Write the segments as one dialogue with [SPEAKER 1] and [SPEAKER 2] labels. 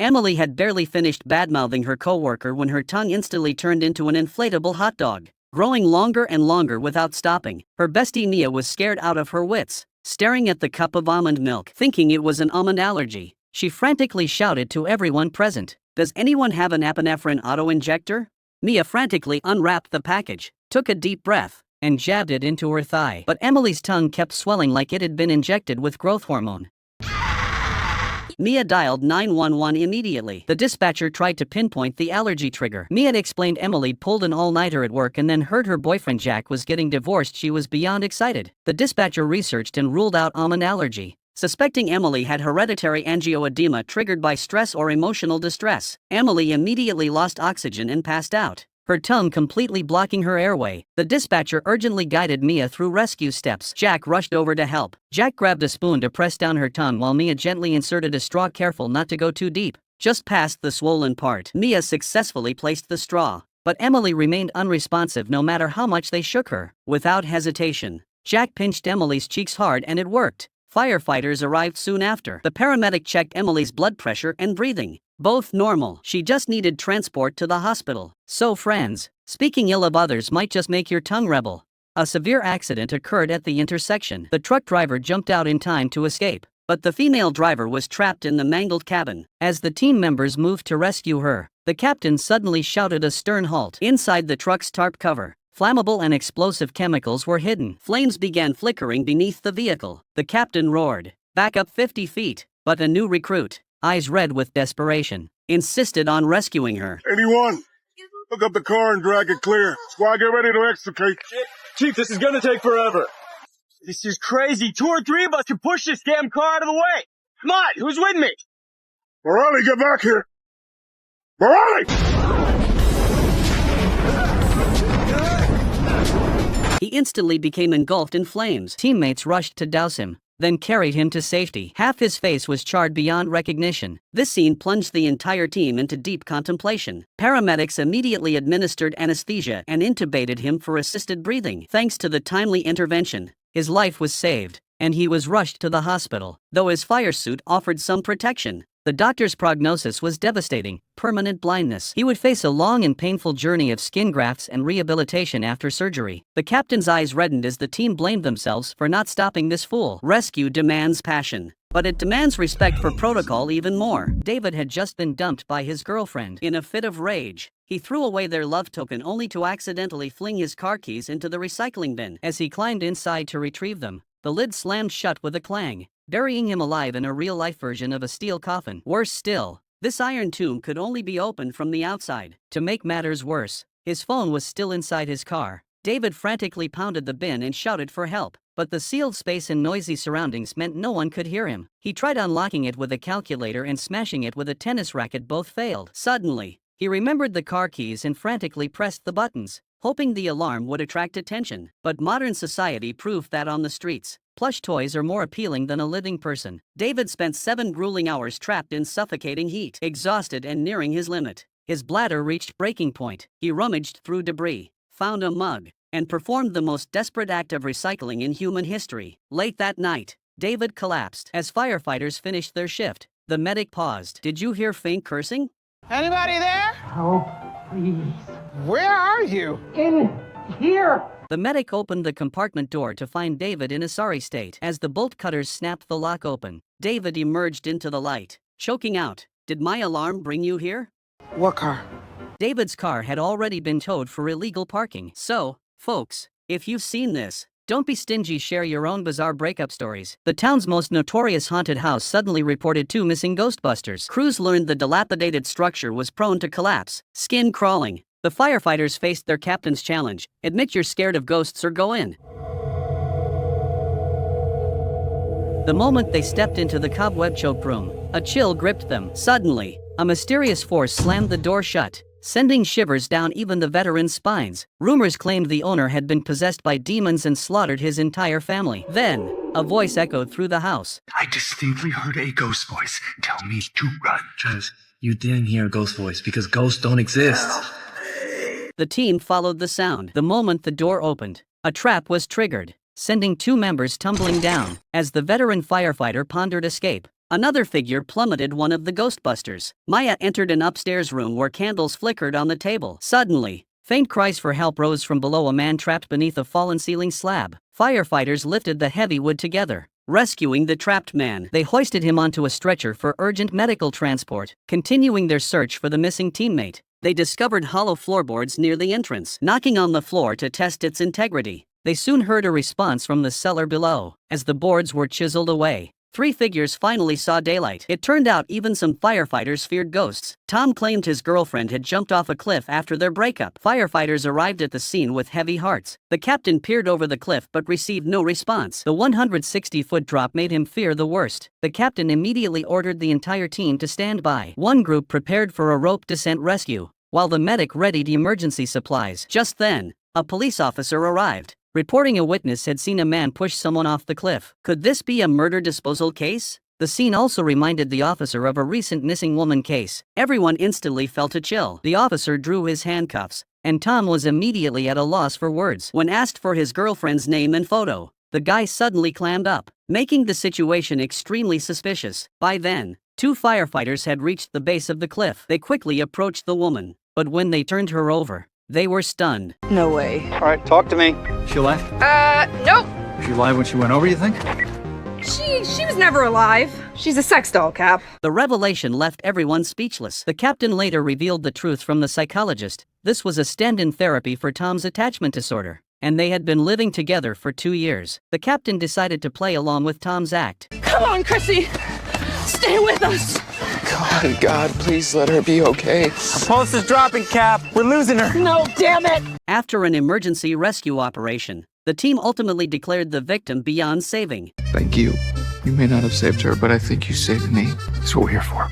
[SPEAKER 1] Emily had barely finished badmouthing her coworker when her tongue instantly turned into an inflatable hot dog, growing longer and longer without stopping. Her bestie Mia was scared out of her wits, staring at the cup of almond milk, thinking it was an almond allergy. She frantically shouted to everyone present, "Does anyone have an epinephrine auto-injector?" Mia frantically unwrapped the package, took a deep breath, and jabbed it into her thigh. But Emily's tongue kept swelling like it had been injected with growth hormone. Mia dialed 911 immediately. The dispatcher tried to pinpoint the allergy trigger. Mia explained Emily pulled an all-nighter at work and then heard her boyfriend Jack was getting divorced. She was beyond excited. The dispatcher researched and ruled out almond allergy, suspecting Emily had hereditary angioedema triggered by stress or emotional distress. Emily immediately lost oxygen and passed out, her tongue completely blocking her airway. The dispatcher urgently guided Mia through rescue steps. Jack rushed over to help. Jack grabbed a spoon to press down her tongue while Mia gently inserted a straw, careful not to go too deep, just past the swollen part. Mia successfully placed the straw, but Emily remained unresponsive no matter how much they shook her. Without hesitation, Jack pinched Emily's cheeks hard and it worked. Firefighters arrived soon after. The paramedic checked Emily's blood pressure and breathing, both normal. She just needed transport to the hospital. So friends, speaking ill of others might just make your tongue rebel. A severe accident occurred at the intersection. The truck driver jumped out in time to escape, but the female driver was trapped in the mangled cabin. As the team members moved to rescue her, the captain suddenly shouted a stern halt. Inside the truck's tarp cover, flammable and explosive chemicals were hidden. Flames began flickering beneath the vehicle. The captain roared, "Back up 50 feet, but a new recruit, eyes red with desperation, insisted on rescuing her.
[SPEAKER 2] "Anyone, hook up the car and drag it clear. Squad, get ready to extricate."
[SPEAKER 3] Chief, this is gonna take forever. This is crazy. 2 or 3 of us can push this damn car out of the way. Come on, who's with me?
[SPEAKER 2] Morale, get back here. Morale!
[SPEAKER 1] He instantly became engulfed in flames. Teammates rushed to douse him, then carried him to safety. Half his face was charred beyond recognition. This scene plunged the entire team into deep contemplation. Paramedics immediately administered anesthesia and intubated him for assisted breathing. Thanks to the timely intervention, his life was saved, and he was rushed to the hospital. Though his fire suit offered some protection, the doctor's prognosis was devastating: permanent blindness. He would face a long and painful journey of skin grafts and rehabilitation after surgery. The captain's eyes reddened as the team blamed themselves for not stopping this fool. Rescue demands passion, but it demands respect for protocol even more. David had just been dumped by his girlfriend. In a fit of rage, he threw away their love token only to accidentally fling his car keys into the recycling bin. As he climbed inside to retrieve them, the lid slammed shut with a clang, burying him alive in a real-life version of a steel coffin. Worse still, this iron tomb could only be opened from the outside. To make matters worse, his phone was still inside his car. David frantically pounded the bin and shouted for help, but the sealed space and noisy surroundings meant no one could hear him. He tried unlocking it with a calculator and smashing it with a tennis racket. Both failed. Suddenly, he remembered the car keys and frantically pressed the buttons, hoping the alarm would attract attention. But modern society proved that on the streets, plush toys are more appealing than a living person. David spent 7 grueling hours trapped in suffocating heat. Exhausted and nearing his limit, his bladder reached breaking point. He rummaged through debris, found a mug, and performed the most desperate act of recycling in human history. Late that night, David collapsed. As firefighters finished their shift, the medic paused. "Did you hear faint cursing?"
[SPEAKER 4] Anybody there?
[SPEAKER 5] Help, please.
[SPEAKER 4] Where are you?
[SPEAKER 5] In here.
[SPEAKER 1] The medic opened the compartment door to find David in a sorry state. As the bolt cutters snapped the lock open, David emerged into the light, choking out, "Did my alarm bring you here?"
[SPEAKER 4] What car?
[SPEAKER 1] David's car had already been towed for illegal parking. So, folks, if you've seen this, don't be stingy, share your own bizarre breakup stories. The town's most notorious haunted house suddenly reported 2 missing Ghostbusters. Crews learned the dilapidated structure was prone to collapse, skin crawling. The firefighters faced their captain's challenge: admit you're scared of ghosts or go in. The moment they stepped into the cobweb-choked room, a chill gripped them. Suddenly, a mysterious force slammed the door shut, sending shivers down even the veterans' spines. Rumors claimed the owner had been possessed by demons and slaughtered his entire family. Then, a voice echoed through the house.
[SPEAKER 6] "I distinctly heard a ghost voice tell me to run."
[SPEAKER 7] Travis, you didn't hear a ghost voice because ghosts don't exist.
[SPEAKER 1] The team followed the sound. The moment the door opened, a trap was triggered, sending 2 members tumbling down. As the veteran firefighter pondered escape, Another figure plummeted one of the Ghostbusters. Maya entered an upstairs room where candles flickered on the table. Suddenly, faint cries for help rose from below a man trapped beneath a fallen ceiling slab. Firefighters lifted the heavy wood together, rescuing the trapped man. They hoisted him onto a stretcher for urgent medical transport. Continuing their search for the missing teammate, they discovered hollow floorboards near the entrance. Knocking on the floor to test its integrity, they soon heard a response from the cellar below. As the boards were chiseled away, 3 figures finally saw daylight. It turned out even some firefighters feared ghosts. Tom claimed his girlfriend had jumped off a cliff after their breakup. Firefighters arrived at the scene with heavy hearts. The captain peered over the cliff but received no response. The 160-foot drop made him fear the worst. The captain immediately ordered the entire team to stand by. One group prepared for a rope descent rescue, while the medic readied emergency supplies. Just then, a police officer arrived, reporting a witness had seen a man push someone off the cliff. Could this be a murder disposal case? The scene also reminded the officer of a recent missing woman case. Everyone instantly felt a chill. The officer drew his handcuffs, and Tom was immediately at a loss for words. When asked for his girlfriend's name and photo, the guy suddenly clammed up, making the situation extremely suspicious. By then, 2 firefighters had reached the base of the cliff. They quickly approached the woman, but when they turned her over, they were stunned.
[SPEAKER 8] No way.
[SPEAKER 3] All right, talk to me.
[SPEAKER 7] She alive?
[SPEAKER 8] Nope.
[SPEAKER 7] She alive when she went over, you think?
[SPEAKER 8] She was never alive. She's a sex doll, Cap.
[SPEAKER 1] The revelation left everyone speechless. The captain later revealed the truth from the psychologist. This was a stand-in therapy for Tom's attachment disorder, and they had been living together for 2 years. The captain decided to play along with Tom's act.
[SPEAKER 8] Come on, Chrissy. Stay with us.
[SPEAKER 9] God, please let her be okay.
[SPEAKER 3] Pulse is dropping, Cap. We're losing her.
[SPEAKER 8] No, damn it.
[SPEAKER 1] After an emergency rescue operation, the team ultimately declared the victim beyond saving.
[SPEAKER 9] Thank you. You may not have saved her, but I think you saved me. That's what we're here for.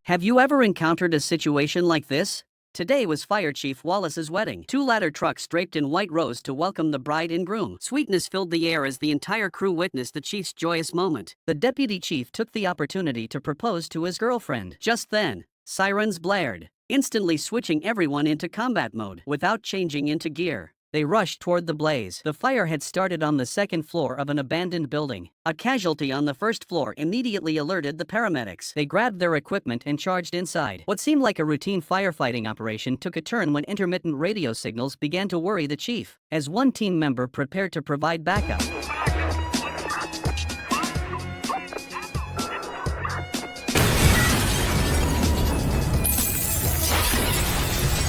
[SPEAKER 1] Have you ever encountered a situation like this? Today was Fire Chief Wallace's wedding. 2 ladder trucks draped in white rose to welcome the bride and groom. Sweetness filled the air as the entire crew witnessed the chief's joyous moment. The deputy chief took the opportunity to propose to his girlfriend. Just then, sirens blared, instantly switching everyone into combat mode. Without changing into gear, they rushed toward the blaze. The fire had started on the 2nd floor of an abandoned building. A casualty on the 1st floor immediately alerted the paramedics. They grabbed their equipment and charged inside. What seemed like a routine firefighting operation took a turn when intermittent radio signals began to worry the chief, as one team member prepared to provide backup.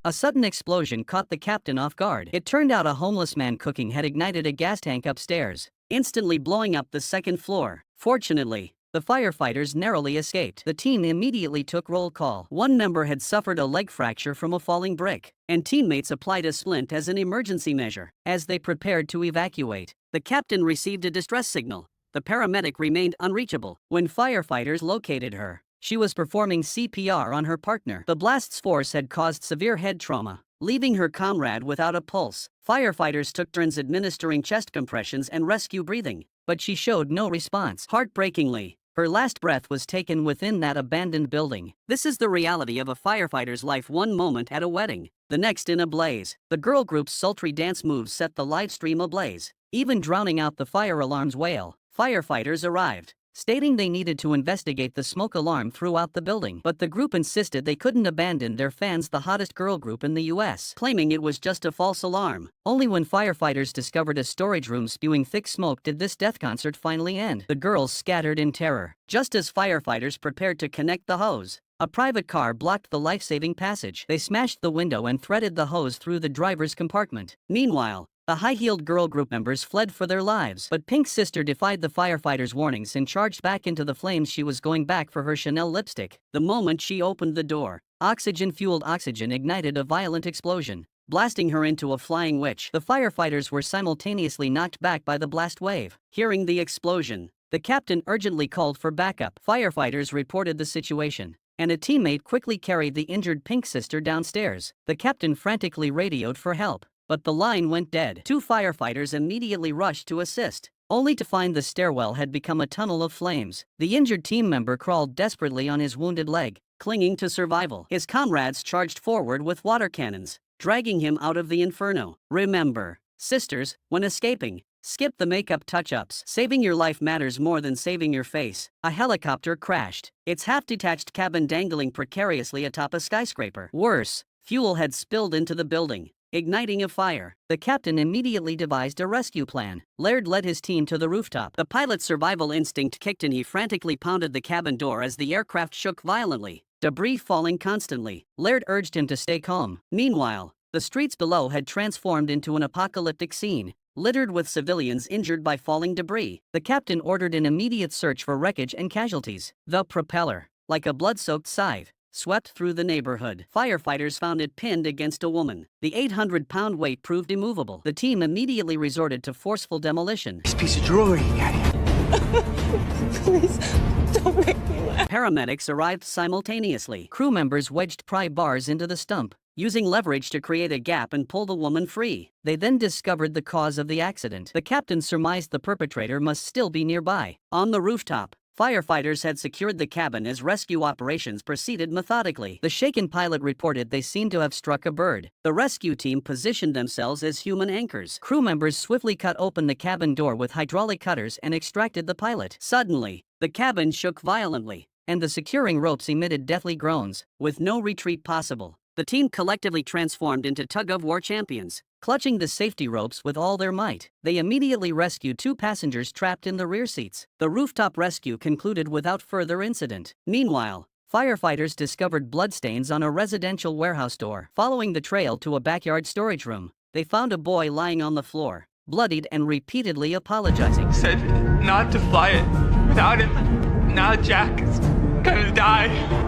[SPEAKER 1] A sudden explosion caught the captain off guard. It turned out a homeless man cooking had ignited a gas tank upstairs, instantly blowing up the 2nd floor. Fortunately, the firefighters narrowly escaped. The team immediately took roll call. One member had suffered a leg fracture from a falling brick, and teammates applied a splint as an emergency measure. As they prepared to evacuate, the captain received a distress signal. The paramedic remained unreachable. When firefighters located her, she was performing CPR on her partner. The blast's force had caused severe head trauma, leaving her comrade without a pulse. Firefighters took turns administering chest compressions and rescue breathing, but she showed no response. Heartbreakingly, her last breath was taken within that abandoned building. This is the reality of a firefighter's life: one moment at a wedding, the next in a blaze. The girl group's sultry dance moves set the live stream ablaze, even drowning out the fire alarm's wail. Firefighters arrived, stating they needed to investigate the smoke alarm throughout the building. But the group insisted they couldn't abandon their fans, the hottest girl group in the US, claiming it was just a false alarm. Only when firefighters discovered a storage room spewing thick smoke did this death concert finally end. The girls scattered in terror. Just as firefighters prepared to connect the hose, a private car blocked the life-saving passage. They smashed the window and threaded the hose through the driver's compartment. Meanwhile, the high-heeled girl group members fled for their lives, but Pink's sister defied the firefighters' warnings and charged back into the flames. She was going back for her Chanel lipstick. The moment she opened the door, oxygen-fueled oxygen ignited a violent explosion, blasting her into a flying witch. The firefighters were simultaneously knocked back by the blast wave. Hearing the explosion, the captain urgently called for backup. Firefighters reported the situation, and a teammate quickly carried the injured Pink sister downstairs. The captain frantically radioed for help, but the line went dead. 2 firefighters immediately rushed to assist, only to find the stairwell had become a tunnel of flames. The injured team member crawled desperately on his wounded leg, clinging to survival. His comrades charged forward with water cannons, dragging him out of the inferno. Remember, sisters, when escaping, Skip the makeup touch-ups. Saving your life matters more than saving your face. A helicopter crashed, its half-detached cabin dangling precariously atop a skyscraper. Worse, fuel had spilled into the building, igniting a fire. The captain immediately devised a rescue plan. Laird led his team to the rooftop. The pilot's survival instinct kicked in. He frantically pounded the cabin door as the aircraft shook violently, debris falling constantly. Laird urged him to stay calm. Meanwhile, the streets below had transformed into an apocalyptic scene, littered with civilians injured by falling debris. The captain ordered an immediate search for wreckage and casualties. The propeller, like a blood-soaked scythe, swept through the neighborhood. Firefighters found it pinned against a woman. The 800-pound weight proved immovable. The team immediately resorted to forceful demolition.
[SPEAKER 3] This piece of jewelry,
[SPEAKER 10] Please, don't make me laugh.
[SPEAKER 1] Paramedics arrived simultaneously. Crew members wedged pry bars into the stump, using leverage to create a gap and pull the woman free. They then discovered the cause of the accident. The captain surmised the perpetrator must still be nearby. On the rooftop, firefighters had secured the cabin as rescue operations proceeded methodically. The shaken pilot reported they seemed to have struck a bird. The rescue team positioned themselves as human anchors. Crew members swiftly cut open the cabin door with hydraulic cutters and extracted the pilot. Suddenly, the cabin shook violently, and the securing ropes emitted deathly groans. With no retreat possible, the team collectively transformed into tug-of-war champions. Clutching the safety ropes with all their might, they immediately rescued 2 passengers trapped in the rear seats. The rooftop rescue concluded without further incident. Meanwhile, firefighters discovered bloodstains on a residential warehouse door. Following the trail to a backyard storage room, they found a boy lying on the floor, bloodied and repeatedly apologizing.
[SPEAKER 6] Said not to fly it without him. Now Jack is gonna die.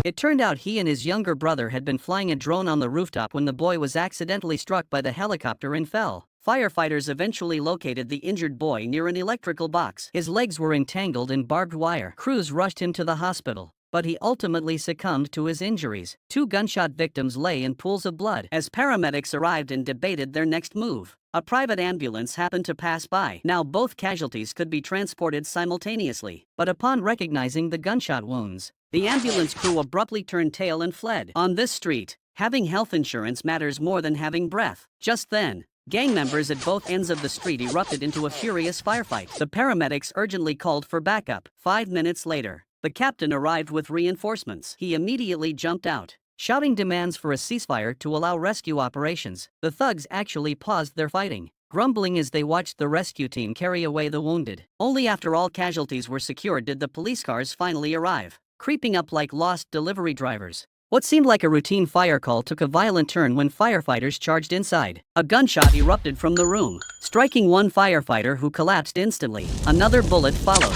[SPEAKER 1] It turned out he and his younger brother had been flying a drone on the rooftop when the boy was accidentally struck by the helicopter and fell. Firefighters eventually located the injured boy near an electrical box. His legs were entangled in barbed wire. Crews rushed him to the hospital, but he ultimately succumbed to his injuries. 2 gunshot victims lay in pools of blood. As paramedics arrived and debated their next move, a private ambulance happened to pass by. Now both casualties could be transported simultaneously, but upon recognizing the gunshot wounds, the ambulance crew abruptly turned tail and fled. On this street, having health insurance matters more than having breath. Just then, gang members at both ends of the street erupted into a furious firefight. The paramedics urgently called for backup. 5 minutes later, the captain arrived with reinforcements. He immediately jumped out, shouting demands for a ceasefire to allow rescue operations. The thugs actually paused their fighting, grumbling as they watched the rescue team carry away the wounded. Only after all casualties were secured did the police cars finally arrive, creeping up like lost delivery drivers. What seemed like a routine fire call took a violent turn when firefighters charged inside. A gunshot erupted from the room, striking one firefighter who collapsed instantly. Another bullet followed.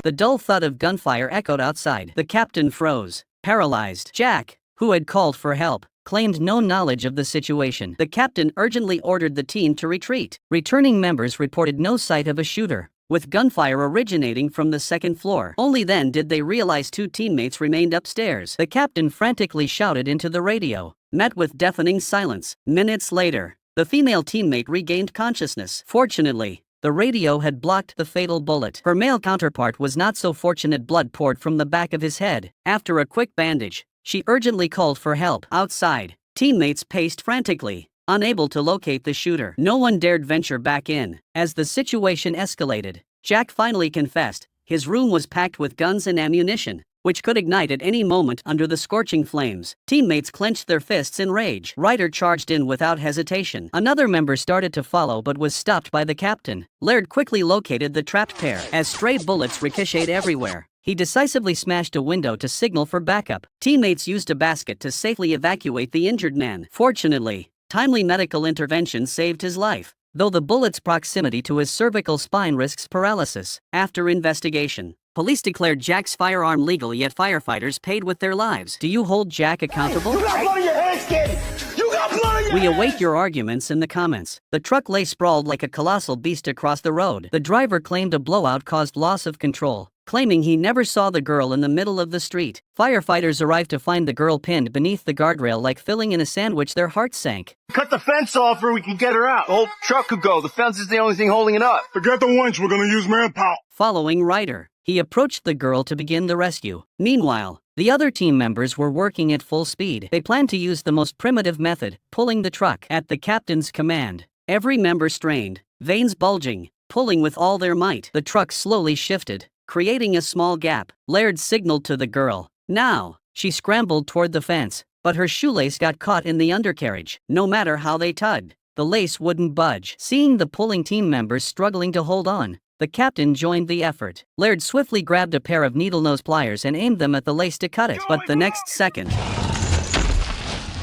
[SPEAKER 1] The dull thud of gunfire echoed outside. The captain froze, paralyzed. Jack, who had called for help, claimed no knowledge of the situation. The captain urgently ordered the team to retreat. Returning members reported no sight of a shooter, with gunfire originating from the second floor. Only then did they realize 2 teammates remained upstairs. The captain frantically shouted into the radio, met with deafening silence. Minutes later, the female teammate regained consciousness. Fortunately, the radio had blocked the fatal bullet. Her male counterpart was not so fortunate. Blood poured from the back of his head. After a quick bandage, she urgently called for help. Outside, teammates paced frantically, unable to locate the shooter. No one dared venture back in. As the situation escalated, Jack finally confessed. His room was packed with guns and ammunition, which could ignite at any moment under the scorching flames. Teammates clenched their fists in rage. Ryder charged in without hesitation. Another member started to follow but was stopped by the captain. Laird quickly located the trapped pair. As stray bullets ricocheted everywhere, he decisively smashed a window to signal for backup. Teammates used a basket to safely evacuate the injured man. Fortunately, timely medical intervention saved his life, though the bullet's proximity to his cervical spine risks paralysis. After investigation, police declared Jack's firearm legal, yet firefighters paid with their lives. Do you hold Jack accountable?
[SPEAKER 3] You got blood on your hands, kid! You got blood on your
[SPEAKER 1] We await your arguments in the comments. The truck lay sprawled like a colossal beast across the road. The driver claimed a blowout caused loss of control, claiming he never saw the girl in the middle of the street. Firefighters arrived to find the girl pinned beneath the guardrail like filling in a sandwich. Their hearts sank.
[SPEAKER 3] Cut the fence off or we can get her out. The whole truck could go. The fence is the only thing holding it up.
[SPEAKER 2] Forget the winch, we're gonna use manpower.
[SPEAKER 1] Following Ryder, he approached the girl to begin the rescue. Meanwhile, the other team members were working at full speed. They planned to use the most primitive method, pulling the truck. At the captain's command, every member strained, veins bulging, pulling with all their might. The truck slowly shifted, creating a small gap. Laird signaled to the girl. Now, she scrambled toward the fence, but her shoelace got caught in the undercarriage. No matter how they tugged, the lace wouldn't budge. Seeing the pulling team members struggling to hold on, the captain joined the effort. Laird swiftly grabbed a pair of needle-nose pliers and aimed them at the lace to cut it. But the next second,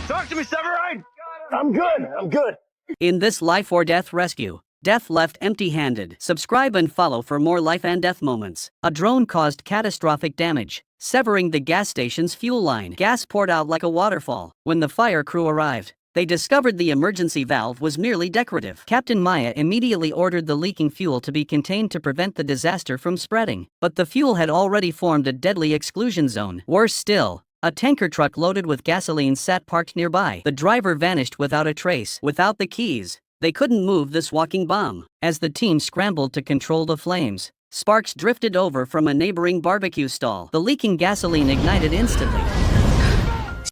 [SPEAKER 3] Talk to me, Severine! I'm good.
[SPEAKER 1] in this life or death rescue, Death left empty-handed. Subscribe and follow for more life and death moments. A drone caused catastrophic damage, severing the gas station's fuel line. Gas poured out like a waterfall. When the fire crew arrived, they discovered the emergency valve was merely decorative. Captain Maya immediately ordered the leaking fuel to be contained to prevent the disaster from spreading. But the fuel had already formed a deadly exclusion zone. Worse still, a tanker truck loaded with gasoline sat parked nearby. The driver vanished without a trace. Without the keys, they couldn't move this walking bomb. As the team scrambled to control the flames, sparks drifted over from a neighboring barbecue stall. The leaking gasoline ignited instantly.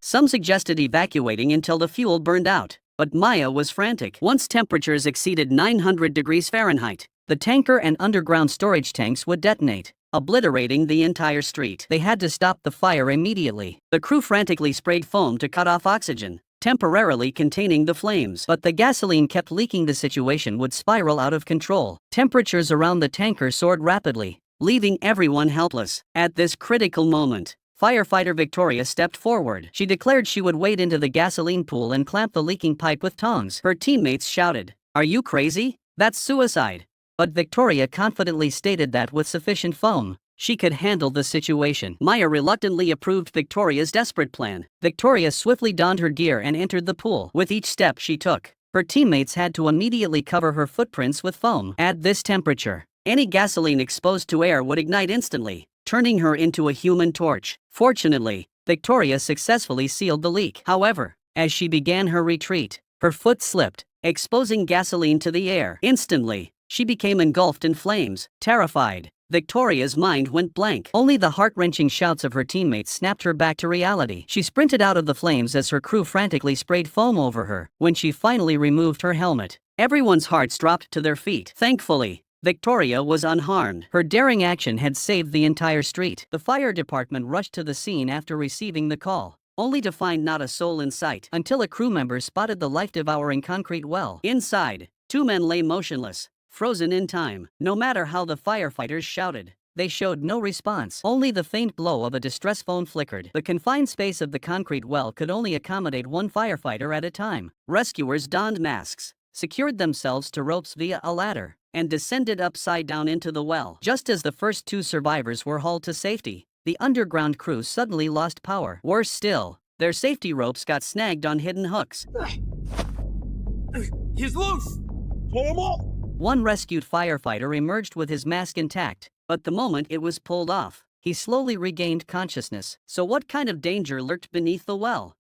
[SPEAKER 1] Some suggested evacuating until the fuel burned out, but Maya was frantic. Once temperatures exceeded 900 degrees Fahrenheit, the tanker and underground storage tanks would detonate, obliterating the entire street. They had to stop the fire immediately. The crew frantically sprayed foam to cut off oxygen, temporarily containing the flames. But the gasoline kept leaking. The situation would spiral out of control. Temperatures around the tanker soared rapidly, leaving everyone helpless. At this critical moment, firefighter Victoria stepped forward. She declared she would wade into the gasoline pool and clamp the leaking pipe with tongs. Her teammates shouted, "Are you crazy? That's suicide." But Victoria confidently stated that with sufficient foam, she could handle the situation. Maya reluctantly approved Victoria's desperate plan. Victoria swiftly donned her gear and entered the pool. With each step she took, her teammates had to immediately cover her footprints with foam. At this temperature, any gasoline exposed to air would ignite instantly, turning her into a human torch. Fortunately, Victoria successfully sealed the leak. However, as she began her retreat, her foot slipped, exposing gasoline to the air. Instantly, she became engulfed in flames. Terrified, Victoria's mind went blank. Only the heart-wrenching shouts of her teammates snapped her back to reality. She sprinted out of the flames as her crew frantically sprayed foam over her. When she finally removed her helmet, everyone's hearts dropped to their feet. Thankfully, Victoria was unharmed. Her daring action had saved the entire street. The fire department rushed to the scene after receiving the call, only to find not a soul in sight, until a crew member spotted the life-devouring concrete well. Inside, two men lay motionless, frozen in time. No matter how the firefighters shouted, they showed no response. Only the faint glow of a distress phone flickered. The confined space of the concrete well could only accommodate one firefighter at a time. Rescuers donned masks, secured themselves to ropes via a ladder, and descended upside down into the well. Just as the first two survivors were hauled to safety, the underground crew suddenly lost power. Worse still, their safety ropes got snagged on hidden hooks.
[SPEAKER 3] He's loose! Pull him off!
[SPEAKER 1] One rescued firefighter emerged with his mask intact, but the moment it was pulled off, he slowly regained consciousness. So what kind of danger lurked beneath the well?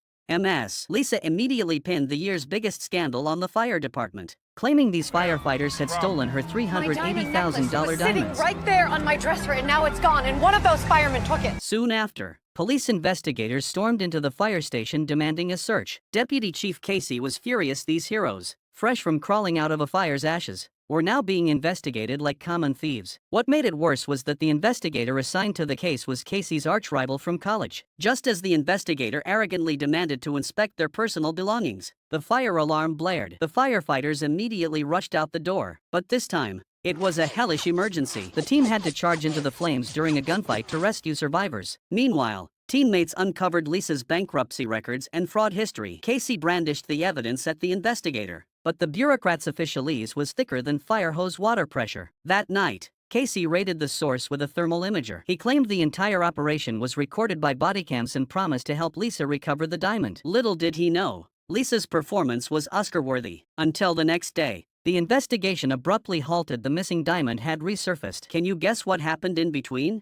[SPEAKER 1] Lisa immediately pinned the year's biggest scandal on the fire department, claiming these firefighters had stolen her $380,000
[SPEAKER 10] sitting
[SPEAKER 1] diamonds.
[SPEAKER 10] right there on my dresser, and now it's gone, and one of those firemen took it.
[SPEAKER 1] Soon after, police investigators stormed into the fire station demanding a search. Deputy Chief Casey was furious. These heroes, fresh from crawling out of a fire's ashes, were now being investigated like common thieves. What made it worse was that the investigator assigned to the case was Casey's arch-rival from college. Just as the investigator arrogantly demanded to inspect their personal belongings, the fire alarm blared. The firefighters immediately rushed out the door, but this time, it was a hellish emergency. The team had to charge into the flames during a gunfight to rescue survivors. Meanwhile, teammates uncovered Lisa's bankruptcy records and fraud history. Casey brandished the evidence at the investigator, but the bureaucrat's officialese was thicker than fire hose water pressure. That night, Casey raided the source with a thermal imager. He claimed the entire operation was recorded by bodycams and promised to help Lisa recover the diamond. Little did he know, Lisa's performance was Oscar-worthy. Until the next day, the investigation abruptly halted. The missing diamond had resurfaced. Can you guess what happened in between?